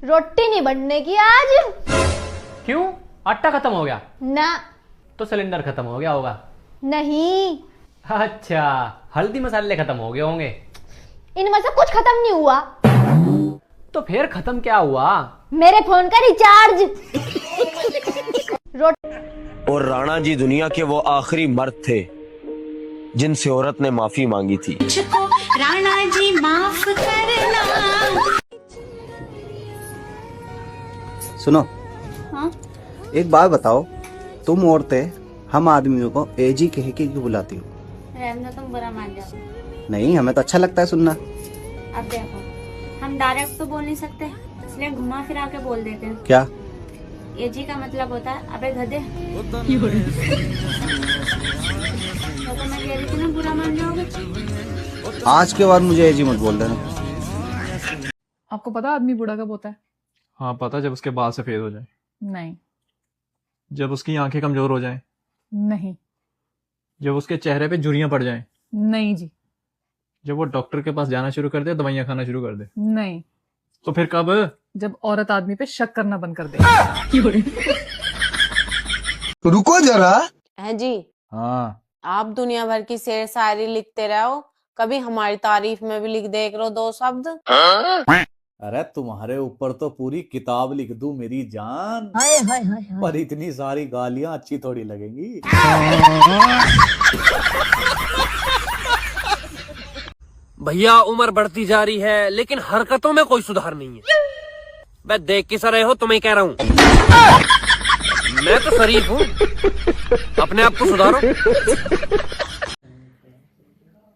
रोटी नहीं बनने की आज। क्यों? आटा खत्म हो गया? ना। तो सिलेंडर खत्म हो गया होगा। नहीं। अच्छा, हल्दी मसाले खत्म हो गए होंगे। इनमें से कुछ खत्म नहीं हुआ। तो फिर खत्म क्या हुआ? मेरे फोन का रिचार्ज। और राणा जी दुनिया के वो आखिरी मर्द थे जिनसे औरत ने माफी मांगी थी। राणा जी माफ करना। सुनो। हाँ? एक बात बताओ, तुम औरतें हम आदमियों को एजी कह के क्यों बुलाती हो? रहना, तुम बुरा मान जाओ। नहीं, हमें तो अच्छा लगता है सुनना। अब देखो, हम डायरेक्ट तो बोल नहीं सकते, इसलिए घुमा फिरा के बोल देते हैं। क्या? एजी का मतलब होता है अबे गधे। तो मैं कह रही थी ना, बुरा मान जाओगे। आज के बाद मुझे एजी मत बोल देना। आपको पता आदमी बूढ़ा कब होता है? हाँ पता, जब उसके बाल सफेद हो जाए। नहीं। जब उसकी आंखें कमजोर हो जाएं। नहीं। जब उसके चेहरे पे झुर्रियां पड़ जाएं। नहीं जी। जब वो डॉक्टर के पास जाना शुरू कर दे, दवाइयां खाना शुरू कर दे। नहीं। तो फिर कब? जब औरत आदमी पे शक करना बंद कर दे। रुको जरा। है जी। हाँ। आप दुनिया भर की शेर शायरी लिखते रहो, कभी हमारी तारीफ में भी लिख दे करो 2 शब्द। अरे तुम्हारे ऊपर तो पूरी किताब लिख दूं मेरी जान। पर इतनी सारी गालियां अच्छी थोड़ी लगेंगी। भैया उम्र बढ़ती जा रही है, लेकिन हरकतों में कोई सुधार नहीं है। मैं देख किस रहे हो, तुम्हें कह रहा हूँ। मैं तो शरीफ हूँ, अपने आप को सुधारो।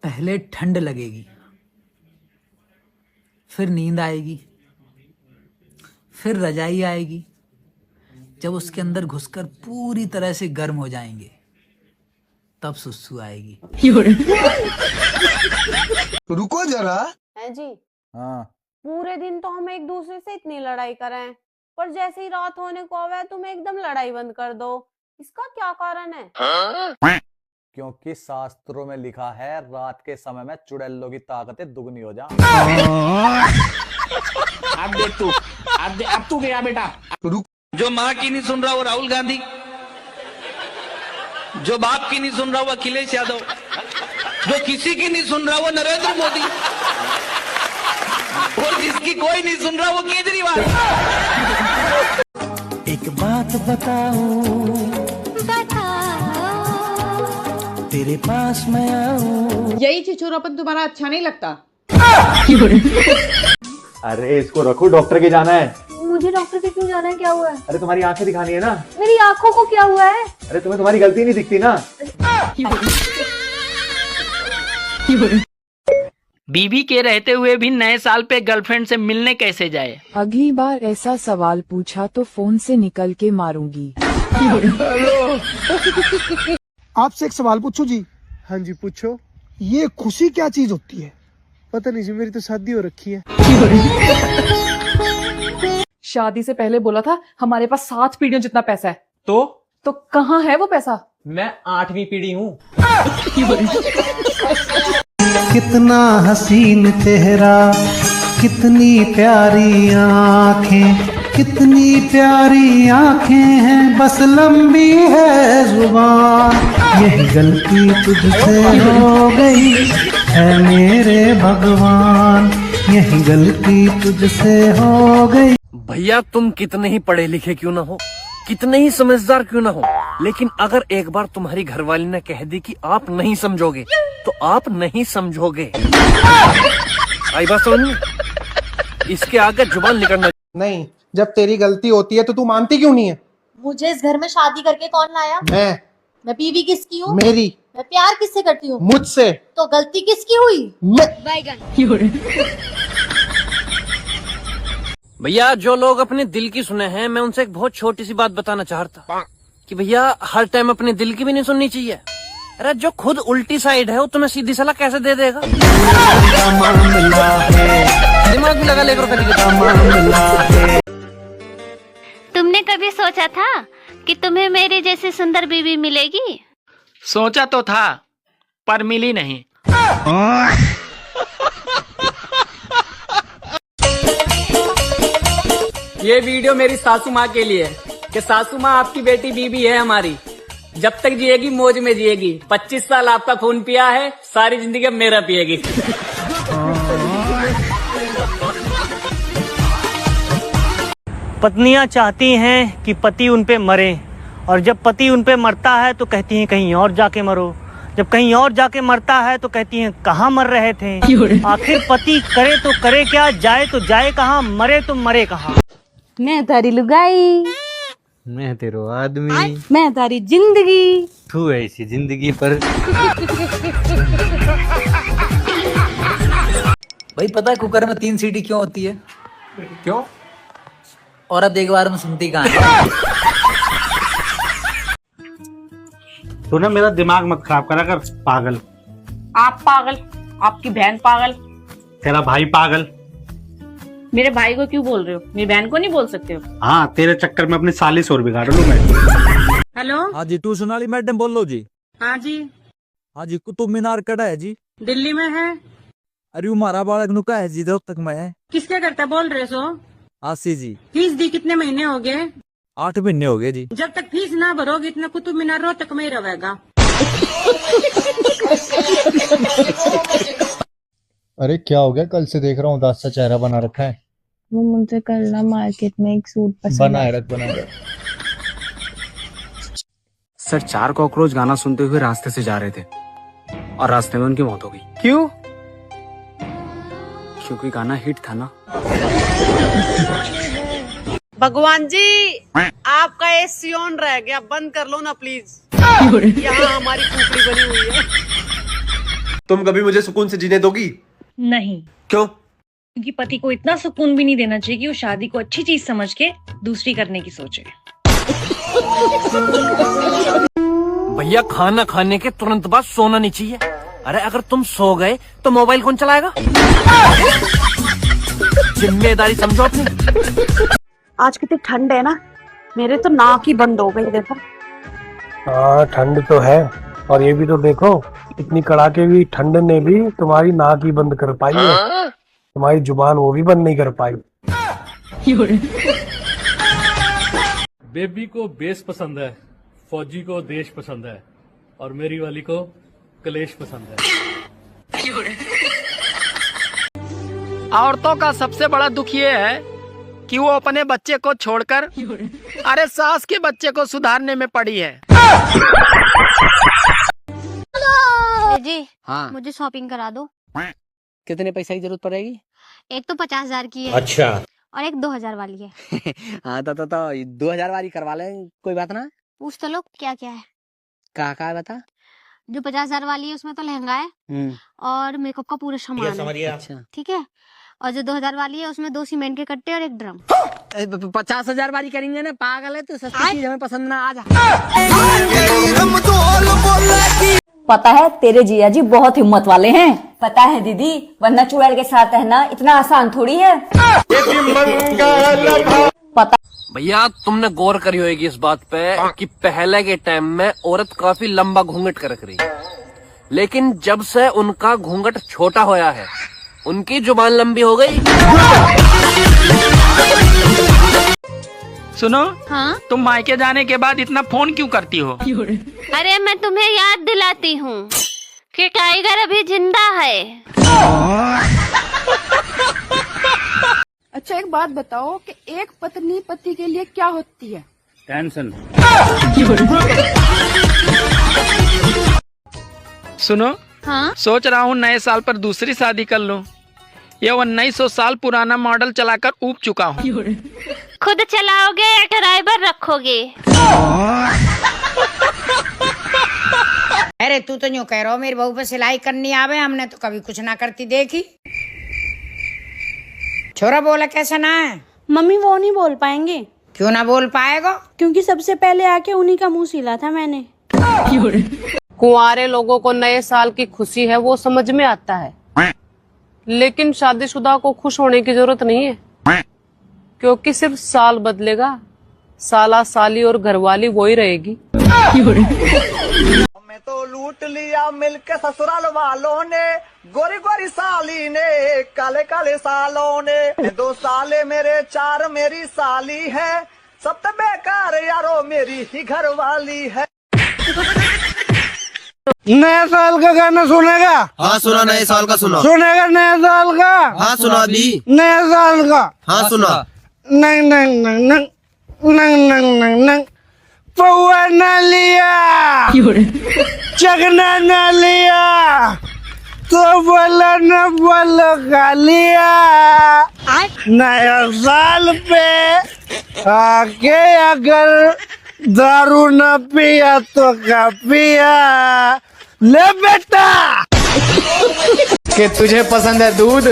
पहले ठंड लगेगी, फिर नींद आएगी, फिर रजाई आएगी। जब उसके अंदर घुसकर पूरी तरह से गर्म हो जाएंगे, तब सुसु आएगी। रुको जरा। है जी। हाँ। पूरे दिन तो हम एक दूसरे से इतनी लड़ाई करें, पर जैसे ही रात होने को आवे तुम एकदम लड़ाई बंद कर दो। इसका क्या कारण है? क्योंकि शास्त्रों में लिखा है, रात के समय में चुड़ैलों की ताकतें दुगनी हो जाए। अब देख तू, अब तू गया बेटा। जो माँ की नहीं सुन रहा वो राहुल गांधी, जो बाप की नहीं सुन रहा वो अखिलेश यादव, जो किसी की नहीं सुन रहा वो नरेंद्र मोदी, और जिसकी कोई नहीं सुन रहा वो केजरीवाल। एक बात बताऊं, तेरे पास मैं आऊं। यही छिछोरापन तुम्हारा अच्छा नहीं लगता? अरे इसको रखो, डॉक्टर के जाना है। मुझे डॉक्टर के क्यों जाना है? क्या हुआ है? अरे तुम्हारी आंखें दिखानी है ना। मेरी आंखों को क्या हुआ है? अरे तुम्हें तुम्हारी गलती नहीं दिखती ना। बीवी के रहते हुए भी नए साल पे गर्लफ्रेंड से मिलने कैसे जाए? अगली बार ऐसा सवाल पूछा तो फोन से निकल के मारूंगी। आपसे एक सवाल पूछूं जी? हाँ जी पूछो। ये खुशी क्या चीज होती है? पता नहीं जी, मेरी तो शादी हो रखी है। शादी से पहले बोला था हमारे पास 7 पीढ़ियों जितना पैसा है। तो कहाँ है वो पैसा? मैं 8वीं पीढ़ी हूँ। कितना हसीन चेहरा, कितनी प्यारी आंखें, कितनी प्यारी आंखें हैं, बस लंबी है जुबान। यही गलती तुझसे हो गई है मेरे भगवान, यही गलती तुझसे हो गई। भैया तुम कितने ही पढ़े लिखे क्यों ना हो, कितने ही समझदार क्यों ना हो, लेकिन अगर एक बार तुम्हारी घरवाली ने कह दी कि आप नहीं समझोगे, तो आप नहीं समझोगे। आई बात समझ में? इसके आगे जुबान निकलना नहीं, जब तेरी गलती होती है तो तू मानती क्यों नहीं है? मुझे इस घर में शादी करके कौन लाया? मैं बीवी किसकी हूँ? मेरी। मैं प्यार किससे करती हूँ? मुझसे। तो गलती किसकी हुई? भैया जो लोग अपने दिल की सुने हैं, मैं उनसे एक बहुत छोटी सी बात बताना चाहता कि भैया हर टाइम अपने दिल की भी नहीं सुननी चाहिए। अरे जो खुद उल्टी साइड है वो तुम्हें सीधी सलाह कैसे दे देगा? दिमाग में लगा लेकर तुमने कभी सोचा था कि तुम्हें मेरे जैसी सुंदर बीवी मिलेगी? सोचा तो था, पर मिली नहीं। ये वीडियो मेरी सासू माँ के लिए कि सासू माँ आपकी बेटी बीबी है हमारी, जब तक जिएगी मौज में जिएगी। 25 साल आपका खून पिया है, सारी जिंदगी अब मेरा पिएगी। पत्नियां चाहती हैं कि पति उन पे मरे, और जब पति उन पे मरता है तो कहती हैं कहीं और जाके मरो। जब कहीं और जाके मरता है तो कहती हैं कहाँ मर रहे थे। आखिर पति करे तो करे क्या, जाए तो जाए कहाँ, मरे तो मरे कहाँ। मैं तारी लुगाई, मैं तेरो आदमी, मैं तारी जिंदगी, तू ऐसी जिंदगी पर। भाई पता है कुकर में 3 सीटी क्यों होती है? क्यों? औरत एक बार में सुनती कहाँ है? तू ना मेरा दिमाग मत खराब करा कर पागल। आप पागल, आपकी बहन पागल, तेरा भाई पागल। मेरे भाई को क्यों बोल रहे हो? मेरी बहन को नहीं बोल सकते हो? हाँ, तेरे चक्कर में अपनी साली और बिगाड़ लूं मैं। हेलो, हाँ जी, तू सोनाली मैडम बोल लो जी। हाँ जी, हाँ जी, कुतुब मीनार कड़ा है जी? दिल्ली में है। अरे हमारा बालक नुका है जी, तक मैं है। किसके करता बोल रहे सो? आसी जी। फीस दी कितने महीने हो गए? 8 महीने हो गए जी। जब तक फीस ना भरोगे इतना कुतुब मीनार रोहतक में ही रहेगा। अरे क्या हो गया? कल से देख रहा हूँ उदास सा चेहरा बना रखा है। वो मुझे कल ना मार्केट में एक सूट पसंद बनाए रख। सर 4 कॉकरोच गाना सुनते हुए रास्ते से जा रहे थे और रास्ते में उनकी मौत हो गई। क्यों? क्योंकि गाना हिट था ना। भगवान जी, आपका एसी ऑन रह गया, बंद कर लो ना प्लीज। यहाँ हमारी कुकड़ी बनी हुई है। तुम कभी मुझे सुकून से जीने दोगी? नहीं, क्यों? क्योंकि पति को इतना सुकून भी नहीं देना चाहिए कि वो शादी को अच्छी चीज समझ के दूसरी करने की सोचे। भैया खाना खाने के तुरंत बाद सोना नहीं चाहिए। अरे अगर तुम सो गए तो मोबाइल कौन चलाएगा? जिम्मेदारी समझो अपनी। आज कितनी ठंड है ना, मेरे तो नाक ही बंद हो गई। देखो, हाँ ठंड तो है, और ये भी तो देखो इतनी कड़ाके की ठंड ने भी तुम्हारी नाक ही बंद कर पाई है, तुम्हारी जुबान वो भी बंद नहीं कर पाई। बेबी को बेस पसंद है, फौजी को देश पसंद है, और मेरी वाली को कलेश पसंद है। औरतों का सबसे बड़ा दुख ये है कि वो अपने बच्चे को छोड़कर अरे सास के बच्चे को सुधारने में पड़ी है। जी हाँ, मुझे शॉपिंग करा दो। कितने पैसे की जरूरत पड़ेगी? एक तो 50,000 की है। अच्छा। और एक 2,000 वाली है। हाँ तो 2000 वाली करवा ले, कोई बात ना। पूछ तो लो क्या क्या है। कहा है बता। जो 50,000 वाली है उसमें तो लहंगा है और मेकअप का पूरा सामान है। अच्छा। ठीक है, और जो 2,000 वाली है उसमें 2 सीमेंट के कट्टे और एक ड्रम। 50,000 वाली करेंगे ना, पागल है तो सस्ती चीज हमें पसंद ना। आ जा। पता है तेरे जिया जी बहुत हिम्मत वाले हैं। पता है दीदी, वरना चुड़ैल के साथ रहना इतना आसान थोड़ी है। पता भैया तुमने गौर करी होगी इस बात पे कि पहले के टाइम में औरत काफी लंबा घूंघट कर रही, लेकिन जब से उनका घूंघट छोटा होया है उनकी जुबान लंबी हो गई। सुनो, हाँ? तुम मायके जाने के बाद इतना फोन क्यों करती हो? अरे मैं तुम्हें याद दिलाती हूँ कि टाइगर अभी जिंदा है। अच्छा एक बात बताओ कि एक पत्नी पति के लिए क्या होती है? टेंशन। सुनो, हाँ? सोच रहा हूँ नए साल पर दूसरी शादी कर लूँ। ये 1900 साल पुराना मॉडल चलाकर ऊब चुका हूँ। खुद चलाओगे या ड्राइवर रखोगे? अरे तू तो यूँ कह रहा हो मेरी बहू पे सिलाई करनी आवे, हमने तो कभी कुछ ना करती देखी। छोरा बोला कैसा ना है? मम्मी वो नहीं बोल पाएंगे। क्यों ना बोल पाएगा? क्योंकि सबसे पहले आके उन्हीं का मुंह सिला था मैंने। कुंवारे लोगों को नए साल की खुशी है वो समझ में आता है, लेकिन शादीशुदा को खुश होने की जरूरत नहीं है, क्योंकि सिर्फ साल बदलेगा, साला साली और घरवाली वही रहेगी। मैं तो लूट लिया मिलके ससुराल वालों ने, गोरी गोरी साली ने काले काले सालों ने 2 साले मेरे 4 मेरी साली है सब तो बेकार यारो मेरी ही घर वाली है। नया साल का गाना सुनेगा? हाँ सुना, नए साल का सुना। सुनेगा नया साल का? हाँ सुना अभी। नया साल का? हाँ सुना। नंग नंग नंग नंग नंग नंग नंग नंग पौआ न लिया चगना न लिया तो बोला न बोलो खा लिया। नया साल पे आके अगर दारू न पिया तो क्या पिया ले बेटा। कि तुझे पसंद है दूध,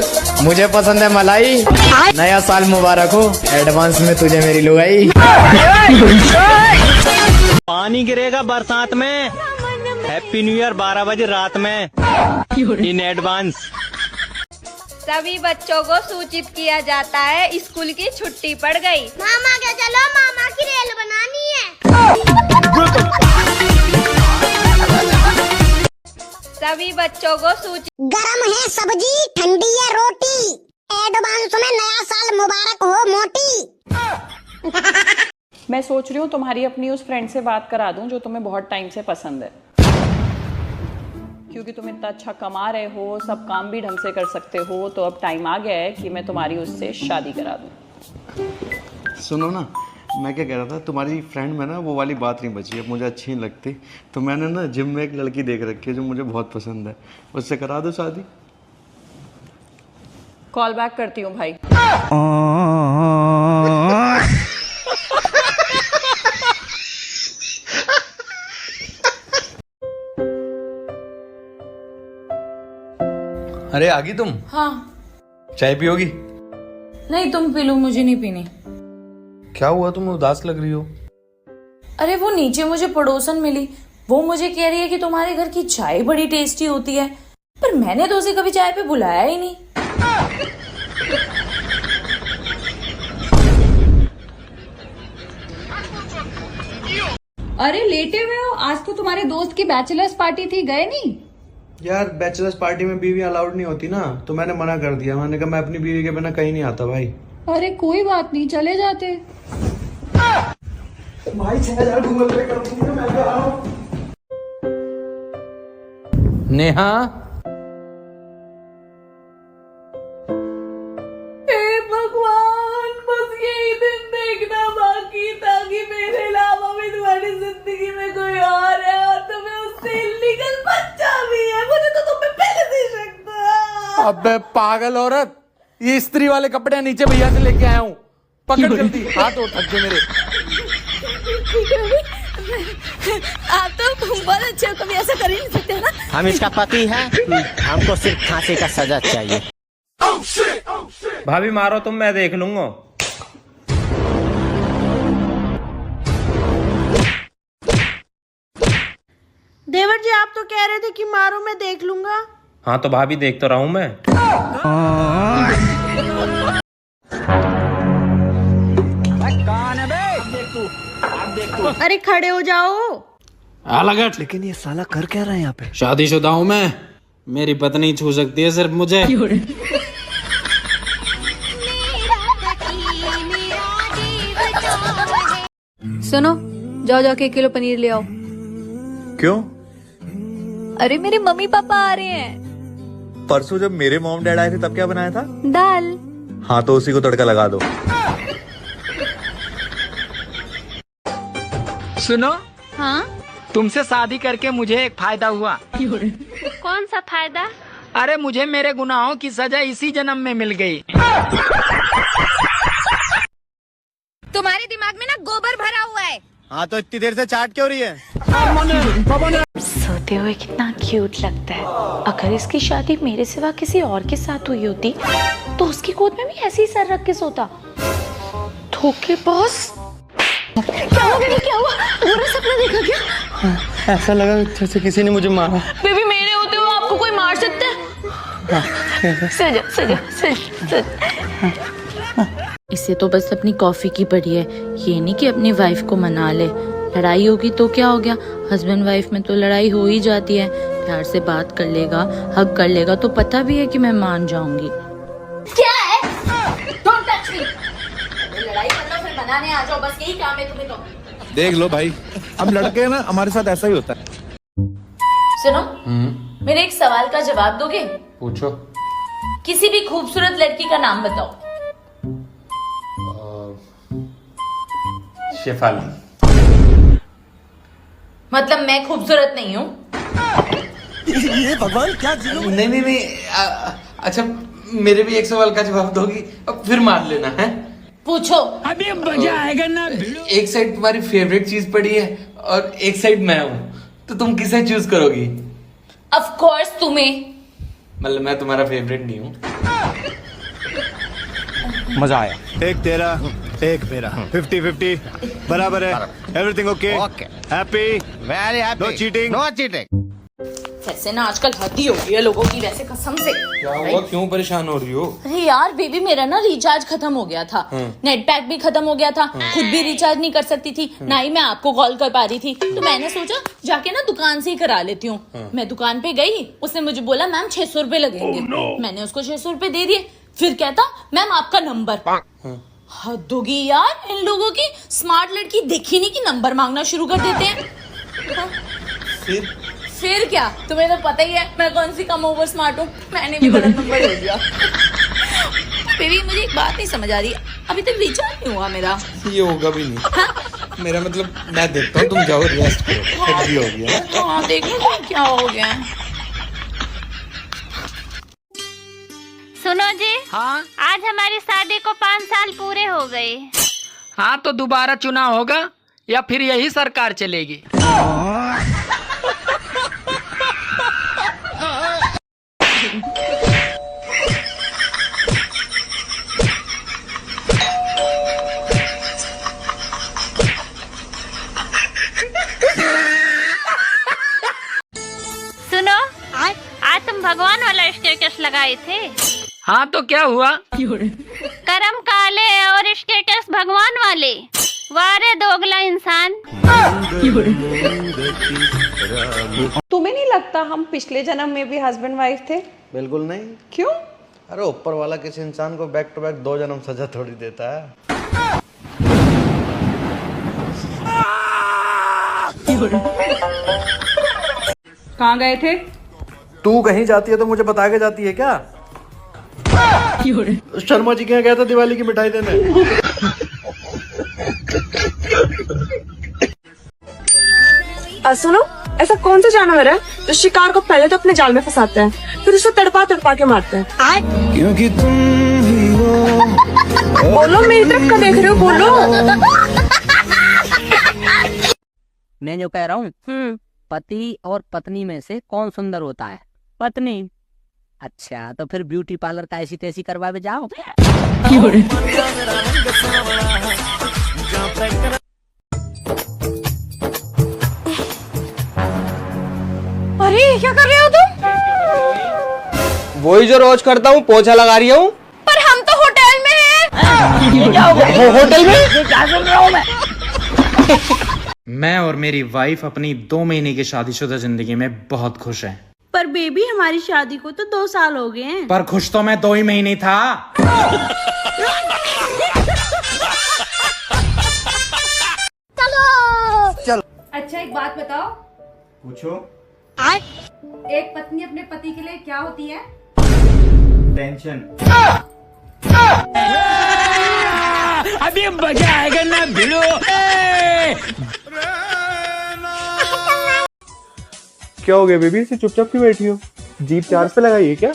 मुझे पसंद है मलाई। नया साल मुबारक हो, एडवांस में तुझे मेरी लुगाई। पानी गिरेगा बरसात में, हैप्पी न्यू ईयर 12 बजे रात में इन एडवांस। सभी बच्चों को सूचित किया जाता है स्कूल की छुट्टी पड़ गई। मामा के चलो, मामा की रेल बनानी है। सभी बच्चों को सूचित। गरम है सब्जी, ठंडी है रोटी, एडवांस में नया साल मुबारक हो मोटी। मैं सोच रही हूँ तुम्हारी अपनी उस फ्रेंड से बात करा दूं जो तुम्हें बहुत टाइम से पसंद है, क्योंकि तुम इतना अच्छा कमा रहे हो, सब काम भी ढंग से कर सकते हो, तो अब टाइम आ गया है कि मैं तुम्हारी उससे शादी करा दूं। सुनो ना, मैं क्या कह रहा था, तुम्हारी फ्रेंड में ना वो वाली बात नहीं बची, अब मुझे अच्छी नहीं लगती, तो मैंने ना जिम में एक लड़की देख रखी है जो मुझे बहुत पसंद है, उससे करा दो शादी। कॉल बैक करती हूँ भाई। अरे आ गई तुम? हाँ। चाय पियोगी? नहीं तुम पी लो, मुझे नहीं पीनी। क्या हुआ, तुम उदास लग रही हो? अरे वो नीचे मुझे पड़ोसन मिली, वो मुझे कह रही है कि तुम्हारे घर की चाय बड़ी टेस्टी होती है, पर मैंने तो उसे कभी चाय पे बुलाया ही नहीं। अरे लेटे हुए हो? आज तो तुम्हारे दोस्त की बैचलर्स पार्टी थी, गए नहीं? यार बैचलर्स पार्टी में बीवी अलाउड नहीं होती ना, तो मैंने मना कर दिया। मैंने कहा मैं अपनी बीवी के बिना कहीं नहीं आता भाई। अरे कोई बात नहीं, चले जाते। भाई 6000 गूगल पे कर दूंगा, मैं तो आ रहा हूं। नेहा, हे भगवान, बस यही दिन देखना बाकी था कि मेरे अलावा भी तुम्हारी जिंदगी में कोई और है, और तुम्हें उससे इल्लीगल बच्चा भी है। मुझे तो तुम पे पहले से ही शक था। अबे पागल औरत, ये स्त्री वाले कपड़े नीचे भैया से लेके आया हूँ, पकड़ जल्दी, हाथ और थक गए मेरे। आप तो बहुत अच्छे हो, कभी ऐसा कर ही नहीं सकते ना। हम इसका पति है, हमको सिर्फ फांसी का सजा चाहिए। भाभी मारो तुम, मैं देख लूंगा। देवर जी आप तो कह रहे थे कि मारो, मैं देख लूंगा। हाँ तो भाभी देख तो रहा हूँ मैं। अरे खड़े हो जाओ। अलगट। लेकिन ये साला कर क्या रहा है यहाँ पे? शादीशुदा हूँ मैं, मेरी पत्नी छू सकती है सिर्फ मुझे। सुनो, जाओ जाके 1 किलो पनीर ले आओ। क्यों? अरे मेरे मम्मी पापा आ रहे हैं। परसों जब मेरे मॉम डैड आए थे तब क्या बनाया था? दाल। हाँ तो उसी को तड़का लगा दो। सुनो, हाँ तुमसे शादी करके मुझे एक फायदा हुआ। कौन सा फायदा? अरे मुझे मेरे गुनाहों की सजा इसी जन्म में मिल गई। तुम्हारे दिमाग में ना गोबर भरा हुआ है। हाँ तो इतनी देर से चाट क्यों रही है? सोते हुए कितना क्यूट लगता है। अगर इसकी शादी मेरे सिवा किसी और के साथ हुई होती तो उसकी गोद में भी ऐसे ही सर रख के सोता। धोखेबाज। क्या हुआ बेबी, क्या हुआ? बुरा सपना देखा क्या? हाँ, ऐसा लगा जैसे किसी ने मुझे मारा। बेबी मेरे होते हुए आपको कोई मार सकता है? सो जा। इसे तो बस अपनी कॉफी की पड़ी है, ये नहीं कि अपनी वाइफ को मना ले। लड़ाई होगी तो क्या हो गया, हस्बैंड वाइफ में तो लड़ाई हो ही जाती है। प्यार से बात कर लेगा, हक कर लेगा तो पता भी है कि मैं मान जाऊंगी। क्या है? Don't touch me. लड़ाई करना फिर बनाने आ जाओ, बस यही काम है तुम्हें तो। देख लो भाई, हम लड़के हैं ना, हमारे साथ ऐसा ही होता है। सुनो, मेरे एक सवाल का जवाब दोगे? पूछो। किसी भी खूबसूरत लड़की का नाम बताओ। शेफाली। मतलब मैं खूबसूरत नहीं हूँ? ये भगवान क्या नहीं, अच्छा मेरे भी एक सवाल का जवाब दोगी, अब फिर मार लेना है। पूछो। अभी मजा आएगा ना। एक साइड तुम्हारी फेवरेट चीज पड़ी है और एक साइड मैं हूँ, तो तुम किसे चूज करोगी? ऑफ कोर्स तुम्हें। मतलब मैं तुम्हारा फेवरेट नहीं हूँ। मजा आया। एक तेरा एक मेरा 50-50 बराबर है। Everything okay? Happy? Very happy. No cheating? No cheating. वैसे ना आजकल हद ही हो गई है लोगों की, वैसे कसम से। क्या हुआ, क्यों परेशान हो रही हो? अरे यार बेबी, मेरा ना रिचार्ज खत्म हो गया था, नेट पैक भी खत्म हो गया था, खुद भी रिचार्ज नहीं कर सकती थी, ना ही मैं आपको कॉल कर पा रही थी। तो मैंने सोचा जाके ना दुकान से ही करा लेती हूँ। मैं दुकान पे गई, उसने मुझे बोला मैम 600 रुपए लगेंगे। मैंने उसको 600 रुपए दे दिए। फिर कहता मैम आपका नंबर। हद होगी यार इन लोगों की। स्मार्ट लड़की देखी नहीं कि नंबर मांगना शुरू कर देते हैं। फिर क्या, तुम्हें तो पता ही है मैं कौन सी कम ओवर स्मार्ट हूँ। मैंने भी गलत नंबर दे दिया। बेबी मुझे एक बात नहीं समझ आ रही, अभी तक रिचार्ज नहीं हुआ मेरा। ये होगा भी नहीं। मेरा मतलब मैं देखता हूँ, तुम जाओ रेस्ट करो। हेड भी हो गया। हाँ देखो क्या हो गया। सुनो जी। हाँ आज हमारी शादी को 5 साल पूरे हो गए। हाँ, तो दोबारा चुनाव होगा या फिर यही सरकार चलेगी? सुनो, आज तुम भगवान वाला स्टेटस लगाए थे। हाँ तो क्या हुआ? करम काले और स्टेटस भगवान वाले। वारे दोगला इंसान। तुम्हें नहीं लगता हम पिछले जन्म में भी हस्बैंड वाइफ थे? बिल्कुल नहीं। क्यों? अरे ऊपर वाला किसी इंसान को बैक टू बैक 2 जन्म सजा थोड़ी देता है। कहाँ गए थे? तू कहीं जाती है तो मुझे बता के जाती है क्या? शर्मा जी के यहाँ गया था दिवाली की मिठाई देने। सुनो, ऐसा कौन सा जानवर है जो शिकार को पहले तो अपने जाल में फंसाता है, फिर उसे तड़पा तड़पा के मारता है? क्योंकि तुम ही हो। बोलो, मेरी तरफ क्या देख रहे हो, बोलो। मैं जो कह रहा हूँ, पति और पत्नी में से कौन सुंदर होता है? पत्नी। अच्छा, तो फिर ब्यूटी पार्लर का ऐसी तैसी करवावे जाओ। अरे क्या कर रहे हो तुम? वही जो रोज करता हूँ, पोछा लगा रही हूँ। पर हम तो होटल में हैं। होटल में? क्या सुन रहा हूँ मैं? मैं और मेरी वाइफ अपनी 2 महीने की शादीशुदा जिंदगी में बहुत खुश हैं। पर बेबी हमारी शादी को तो 2 साल हो गए हैं। पर खुश तो मैं 2 ही महीने था। चलो। अच्छा एक बात बताओ। पूछो। एक पत्नी अपने पति के लिए क्या होती है? टेंशन। अभी मजा आएगा ना भिड़ो। क्या हो गया बेबी, से चुपचाप क्यों बैठी हो? जीप चार्ज पे लगाई है क्या?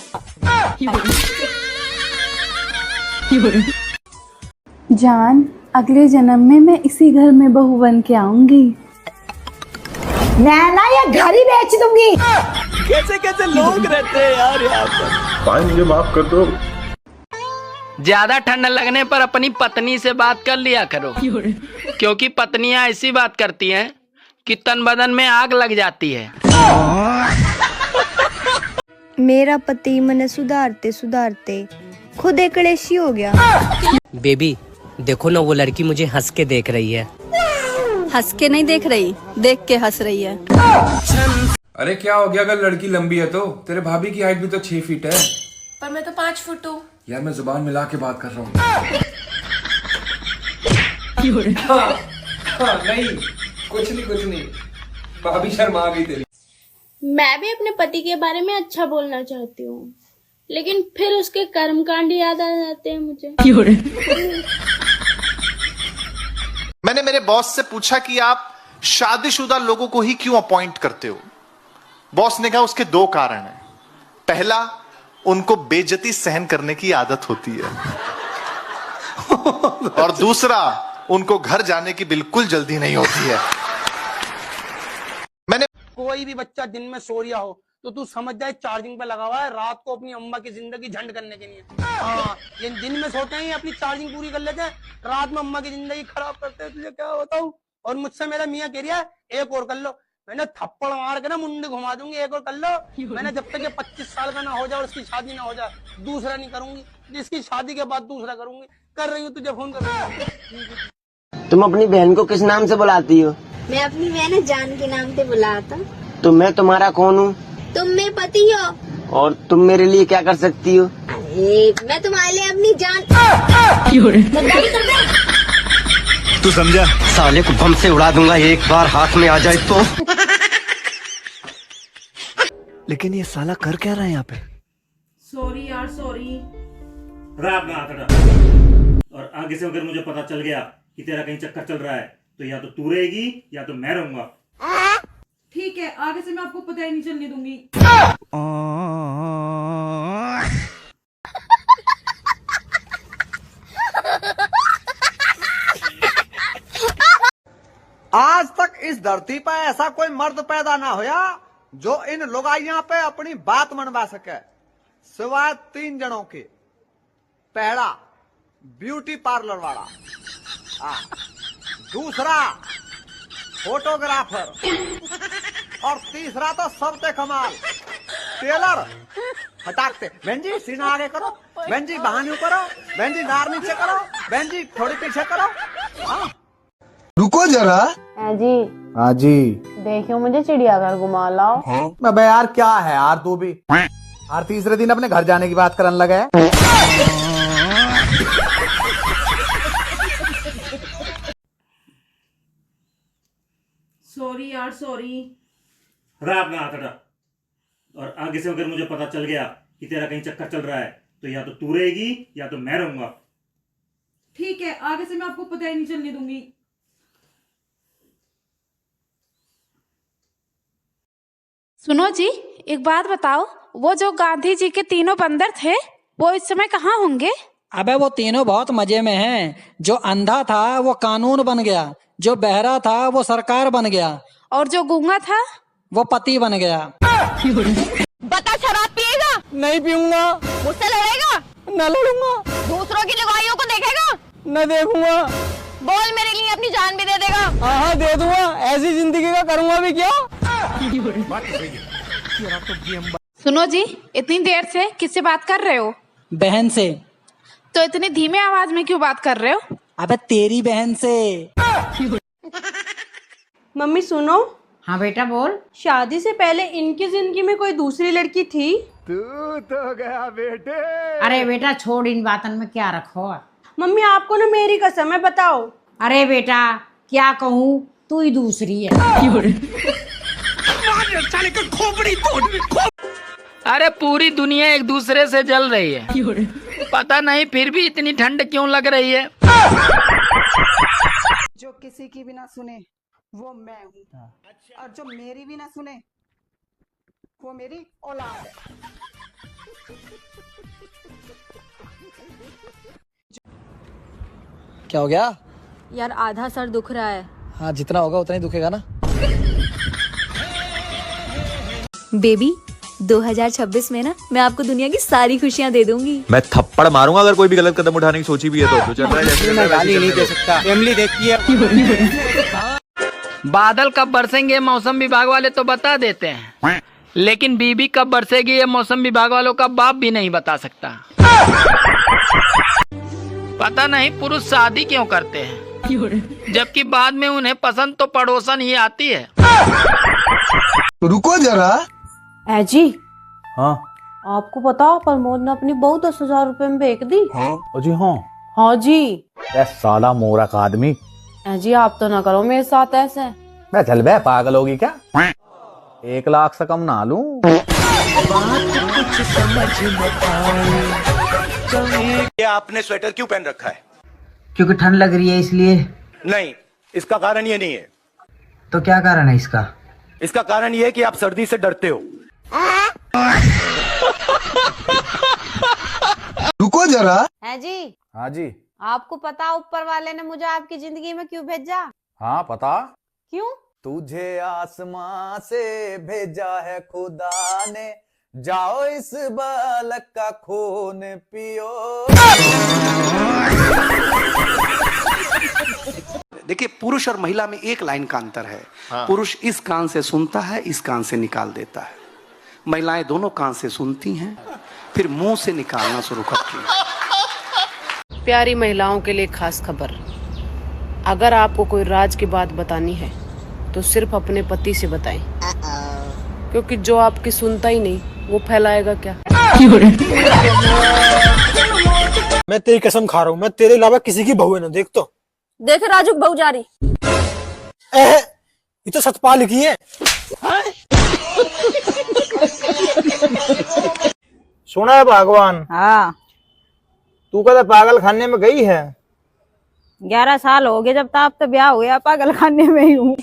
जान, अगले जन्म में मैं इसी घर में बहू बन के आऊंगी। मैं ना ये घर ही बेच दूंगी। कैसे कैसे लोग रहते हैं यार यहाँ पर। भाई मुझे माफ कर दो। ज्यादा ठंड लगने पर अपनी पत्नी से बात कर लिया करो, क्योंकि पत्नियां ऐसी बात करती हैं कि तन बदन में आग लग जाती है। मेरा पति मने सुधारते सुधारते खुद एक कलेशी हो गया। बेबी देखो ना, वो लड़की मुझे हंस के देख रही है। हंस के नहीं देख रही, देख के हंस रही है। अरे क्या हो गया, अगर लड़की लंबी है तो तेरे भाभी की हाइट भी तो 6 फीट है। पर मैं तो 5 फुट हूँ। यार मैं जुबान मिला के बात कर रहा हूँ। नहीं कुछ नहीं भाभी शर्मा आ गई तेरी। मैं भी अपने पति के बारे में अच्छा बोलना चाहती हूँ, लेकिन फिर उसके कर्मकांड याद आ जाते हैं मुझे। मैंने मेरे बॉस से पूछा कि आप शादीशुदा लोगों को ही क्यों अपॉइंट करते हो। बॉस ने कहा उसके 2 कारण हैं। पहला, उनको बेइज्जती सहन करने की आदत होती है और दूसरा, उनको घर जाने की बिल्कुल जल्दी नहीं होती है। मैंने कोई भी बच्चा दिन में सो रहा हो तो तू समझ जाए चार्जिंग पे लगा हुआ है, रात को अपनी अम्मा की जिंदगी झंड करने के लिए। हाँ, ये दिन में सोते हैं अपनी चार्जिंग पूरी कर लेते हैं, रात में अम्मा की जिंदगी खराब करते हैं। तुझे क्या बताऊं। और मुझसे मेरा मियाँ कह रहा है एक और कर लो। मैंने थप्पड़ मार के ना मुंडी घुमा दूंगी, एक और कर लो। मैंने जब तक ये 25 साल का ना हो जाए और उसकी शादी ना हो जाए, दूसरा नहीं करूंगी। जिसकी शादी के बाद दूसरा करूंगी। कर रही हूँ, तुझे फोन कर रही हूँ। तुम अपनी बहन को किस नाम से बुलाती हो? मैं अपनी बहन जान के नाम से बुलाता। तो मैं तुम्हारा कौन हूँ? तुम मेरे पति हो। और तुम मेरे लिए क्या कर सकती हो? अरे मैं तुम्हारे लिए अपनी जान। तू समझा? साले को बम से उड़ा दूंगा एक बार हाथ में आ जाए तो। लेकिन ये साला कर क्या रहा है यहाँ पे? सॉरी यार सॉरी। रात में आता और आगे से अगर मुझे पता चल गया कि तेरा कहीं चक्कर चल रहा है तो या तो तू रहेगी या तो मैं रहूंगा। ठीक है, आगे से मैं आपको पता ही नहीं चलने दूंगी। आज तक इस धरती पर ऐसा कोई मर्द पैदा ना होया जो इन लुगाइयां पे अपनी बात मनवा सके, सिवाय 3 जनों के। पहला ब्यूटी पार्लर वाला, दूसरा फोटोग्राफर, और तीसरा तो सबसे कमाल टेलर। हटाकते बहन जी सीना आगे करो, बहन जी बहानू करो, बहन जी नार नीचे करो, बहन जी थोड़ी पीछे करो। रुको जरा। जी हाँ जी। देखियो मुझे चिड़ियाघर घुमा लाओ। अबे यार क्या है यार, तू भी यार तीसरे दिन अपने घर जाने की बात करने लगा है। सॉरी यार सॉरी। रात में आता और आगे से अगर मुझे पता चल गया कि तेरा कहीं चक्कर चल रहा है तो या तो तू रहेगी या तो मैं रहूंगा। ठीक है, आगे से मैं आपको पता ही नहीं चलने दूंगी। सुनो जी, एक बात बताओ, वो जो गांधी जी के 3 बंदर थे वो इस समय कहाँ होंगे? अबे वो तीनों बहुत मजे में हैं। जो अंधा था वो कानून बन गया, जो बहरा था वो सरकार बन गया, और जो गूंगा था वो पति बन गया। बता, शराब पिएगा? नहीं पीऊंगा। मुझसे लड़ेगा? न लड़ूंगा। दूसरों की लुगाइयों को देखेगा? न देखूंगा। बोल, मेरे लिए अपनी जान भी दे देगा? हाँ दे दूंगा, ऐसी जिंदगी का करूंगा भी क्या। सुनो जी, इतनी देर से किससे बात कर रहे हो? बहन से। तो इतनी धीमे आवाज में क्यों बात कर रहे हो? अबे तेरी बहन से। मम्मी सुनो। हाँ बेटा बोल। शादी से पहले इनकी जिंदगी में कोई दूसरी लड़की थी? तू तो गया बेटे। अरे बेटा छोड़, इन बातन में क्या रखो। मम्मी आपको ना मेरी कसम है, बताओ। अरे बेटा क्या कहूँ, तू ही दूसरी है। अरे पूरी दुनिया एक दूसरे से जल रही है, पता नहीं फिर भी इतनी ठंड क्यों लग रही है। जो किसी की भी ना सुने वो मैं हूँ, और जो मेरी भी ना सुने वो मेरी औलाद है। क्या हो गया? यार आधा सर दुख रहा है। हाँ जितना होगा उतना ही दुखेगा ना। बेबी 2026 में ना मैं आपको दुनिया की सारी खुशियाँ दे दूंगी। मैं थप्पड़ मारूंगा अगर कोई भी गलत कदम उठाने की सोची भी है तो। चल रहा है जैसे मैं गाली नहीं दे सकता। फैमिली देखती है। बादल कब बरसेंगे मौसम विभाग वाले तो बता देते हैं, लेकिन बीबी कब बरसेगी ये मौसम विभाग वालों का बाप भी नहीं बता सकता। पता नहीं पुरुष शादी क्यों करते हैं, जबकि बाद में उन्हें पसंद तो पड़ोसन ही आती है। रुको जरा। है जी, हाँ आपको पता प्रमोद ने अपनी बहू 10,000 रुपए में बेच दी। जी हाँ। हाँ जी। ए साला मोरक आदमी। है जी, आप तो ना करो मेरे साथ ऐसे। मैं चल बे, पागल होगी क्या? 1 लाख से कम ना लूं। ये आपने स्वेटर क्यों पहन रखा है? क्योंकि ठंड लग रही है इसलिए। नहीं, इसका कारण ये नहीं है। तो क्या कारण है इसका? इसका कारण ये है कि आप सर्दी से डरते हो। रुको जरा। है जी, हाँ जी। आपको पता ऊपर वाले ने मुझे आपकी जिंदगी में क्यों भेजा? हाँ पता। क्यों? तुझे आसमां से भेजा है खुदा ने, जाओ इस बालक का खून पियो। देखिए, पुरुष और महिला में एक लाइन का अंतर है। हाँ। पुरुष इस कान से सुनता है, इस कान से निकाल देता है। महिलाएं दोनों कान से सुनती हैं, फिर मुंह से निकालना शुरू करती हैं। प्यारी महिलाओं के लिए खास खबर, अगर आपको कोई राज की बात बतानी है तो सिर्फ अपने पति से बताएं, क्योंकि जो आपकी सुनता ही नहीं वो फैलाएगा क्या। मैं तेरी कसम खा रहा हूँ, मैं तेरे अलावा किसी की बहू है ना। देख तो देखे राजू बहू जा रही। ये तो सतपाल लिखी है। सुना है भगवान? हाँ। तू कदा पागल खाने में गई है? 11 साल हो गए जब तक तो ब्याह हुआ, पागल खाने में ही हूँ।